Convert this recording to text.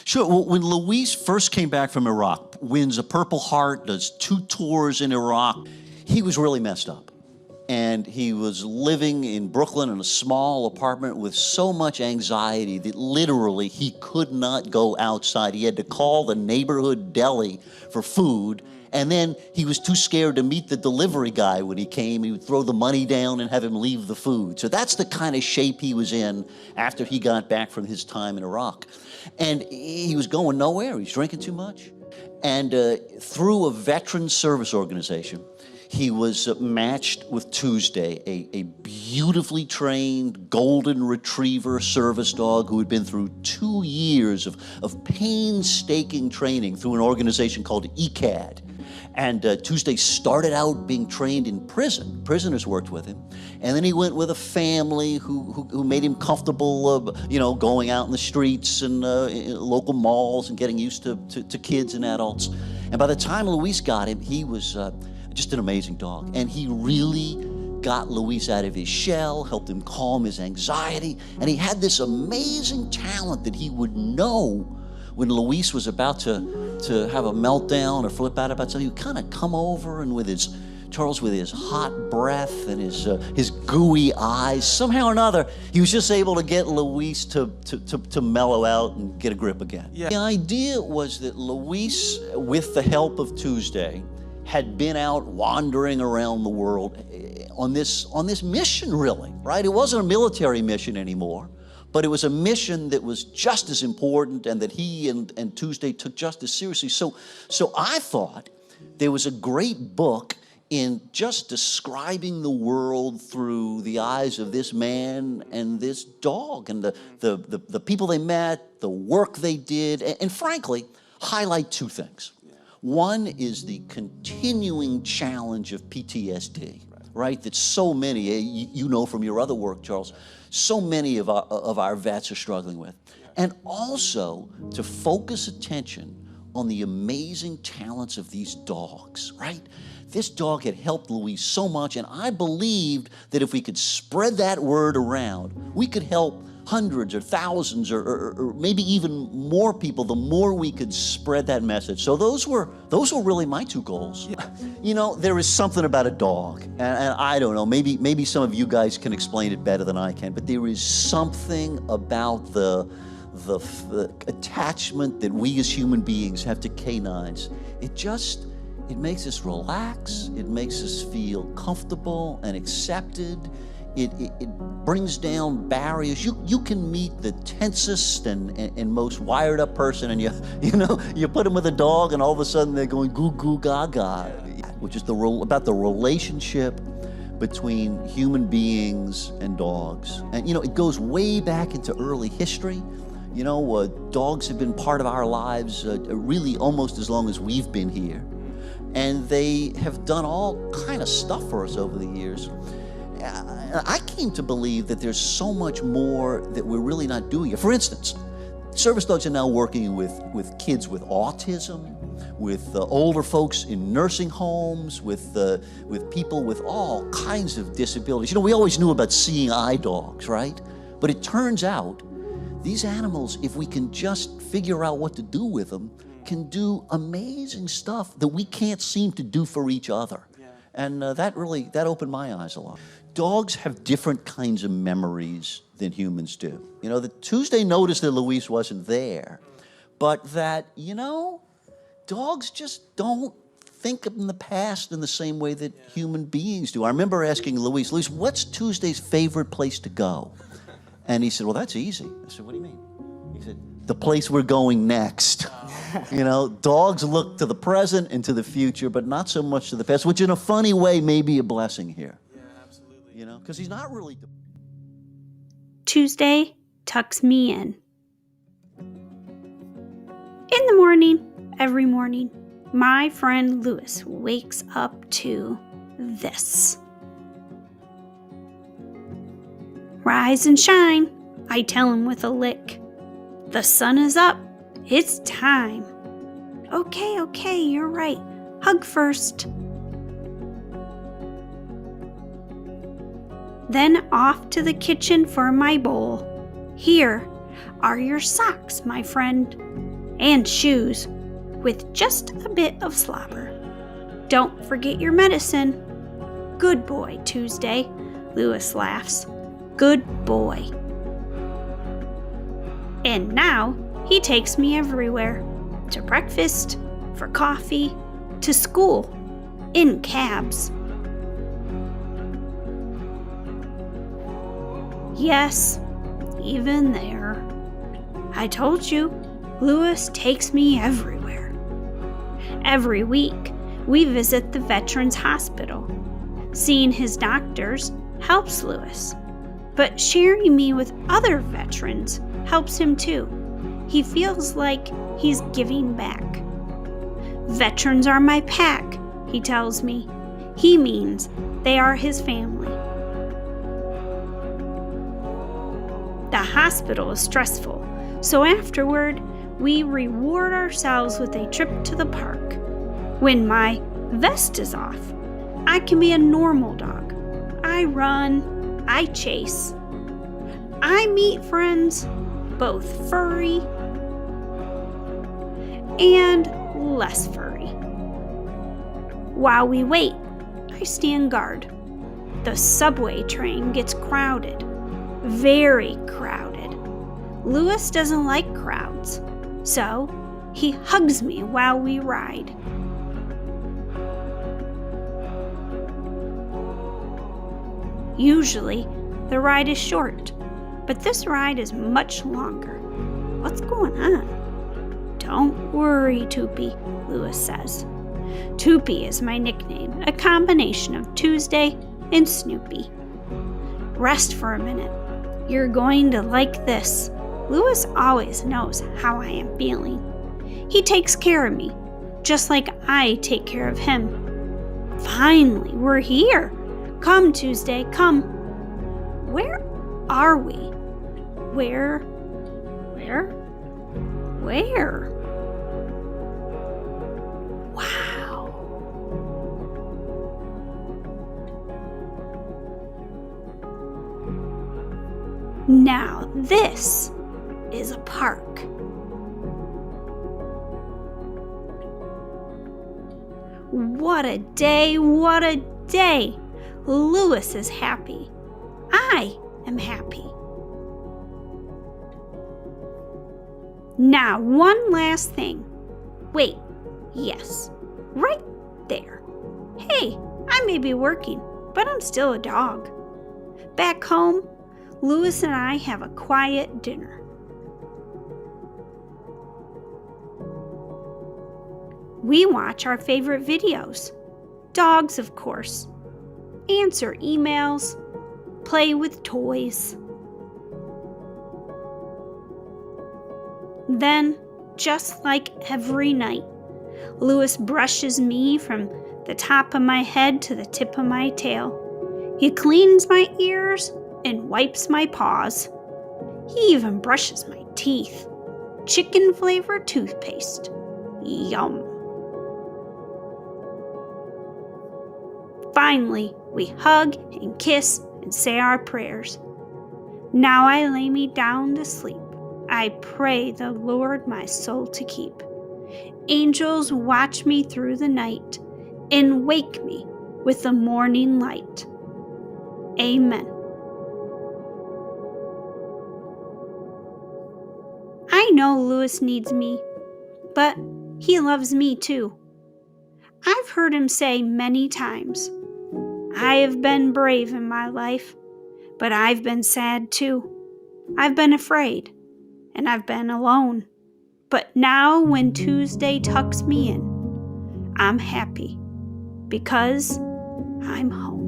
Sure. Well, when Luis first came back from Iraq, wins a Purple Heart, does 2 tours in Iraq, he was really messed up. And he was living in Brooklyn in a small apartment with so much anxiety that literally he could not go outside. He had to call the neighborhood deli for food, and then he was too scared to meet the delivery guy when he came. He would throw the money down and have him leave the food. So that's the kind of shape he was in after he got back from his time in Iraq. And he was going nowhere. He was drinking too much. And through a veteran service organization, he was matched with Tuesday, a beautifully trained golden retriever service dog who had been through 2 years of painstaking training through an organization called ECAD. And Tuesday started out being trained in prison. Prisoners worked with him. And then he went with a family who made him comfortable, going out in the streets and local malls and getting used to kids and adults. And by the time Luis got him, he was just an amazing dog. And he really got Luis out of his shell, helped him calm his anxiety. And he had this amazing talent that he would know when Luis was about to have a meltdown or flip out about something. He would kind of come over and with his hot breath and his gooey eyes, somehow or another, he was just able to get Luis to mellow out and get a grip again. Yeah. The idea was that Luis, with the help of Tuesday, had been out wandering around the world on this mission, really, right? It wasn't a military mission anymore, but it was a mission that was just as important and that he and Tuesday took just as seriously. So I thought there was a great book in just describing the world through the eyes of this man and this dog and the people they met, the work they did, and frankly, highlight 2 things. One is the continuing challenge of PTSD, right? That so many, you know from your other work, Charles, so many of our vets are struggling with. And also to focus attention on the amazing talents of these dogs, right? This dog had helped Luis so much, and I believed that if we could spread that word around, we could help hundreds or thousands or maybe even more people the more we could spread that message. So those were really my 2 goals. You know, there is something about a dog, and I don't know, maybe some of you guys can explain it better than I can, but there is something about the attachment that we as human beings have to canines. It makes us relax, it makes us feel comfortable and accepted. It brings down barriers. You can meet the tensest and most wired up person, and you put them with a dog, and all of a sudden they're going goo goo gaga, which is about the relationship between human beings and dogs. And it goes way back into early history. Dogs have been part of our lives really almost as long as we've been here, and they have done all kind of stuff for us over the years. I came to believe that there's so much more that we're really not doing. For instance, service dogs are now working with kids with autism, with older folks in nursing homes, with people with all kinds of disabilities. We always knew about seeing eye dogs, right? But it turns out these animals, if we can just figure out what to do with them, can do amazing stuff that we can't seem to do for each other. And that opened my eyes a lot. Dogs have different kinds of memories than humans do. That Tuesday noticed that Luis wasn't there, but that, dogs just don't think in the past in the same way that human beings do. I remember asking Luis, what's Tuesday's favorite place to go? And he said, well, that's easy. I said, what do you mean? He said, the place we're going next. Dogs look to the present and to the future, but not so much to the past, which in a funny way may be a blessing here. Yeah, absolutely. Because he's not really... Tuesday tucks me in. In the morning, every morning, my friend Louis wakes up to this. Rise and shine, I tell him with a lick. The sun is up. It's time. Okay, you're right. Hug first. Then off to the kitchen for my bowl. Here are your socks, my friend. and shoes with just a bit of slobber. Don't forget your medicine. Good boy, Tuesday, Louis laughs. Good boy. And now he takes me everywhere. To breakfast, for coffee, to school, in cabs. Yes, even there. I told you, Louis takes me everywhere. Every week, we visit the Veterans Hospital. Seeing his doctors helps Louis, but sharing me with other veterans helps him too. He feels like he's giving back. Veterans are my pack, he tells me. He means they are his family. The hospital is stressful, so afterward, we reward ourselves with a trip to the park. When my vest is off, I can be a normal dog. I run, I chase. I meet friends, both furry and less furry. While we wait, I stand guard. The subway train gets crowded, very crowded. Louis doesn't like crowds, so he hugs me while we ride. Usually, the ride is short, but this ride is much longer. What's going on? Don't worry, Toopy, Louis says. Toopy is my nickname, a combination of Tuesday and Snoopy. Rest for a minute. You're going to like this. Louis always knows how I am feeling. He takes care of me, just like I take care of him. Finally, we're here. Come, Tuesday, come. Where are we? Where? Wow. Now this is a park. What a day, what a day! Louis is happy. I am happy. Now, one last thing. Wait, yes, right there. Hey, I may be working, but I'm still a dog. Back home, Louis and I have a quiet dinner. We watch our favorite videos. Dogs, of course. Answer emails. Play with toys. Then, just like every night, Louis brushes me from the top of my head to the tip of my tail. He cleans my ears and wipes my paws. He even brushes my teeth. Chicken-flavored toothpaste. Yum. Finally, we hug and kiss and say our prayers. Now I lay me down to sleep. I pray the Lord my soul to keep. Angels watch me through the night and wake me with the morning light. Amen. I know Louis needs me, but he loves me too. I've heard him say many times, I have been brave in my life, but I've been sad too. I've been afraid, and I've been alone. But now when Tuesday tucks me in, I'm happy because I'm home.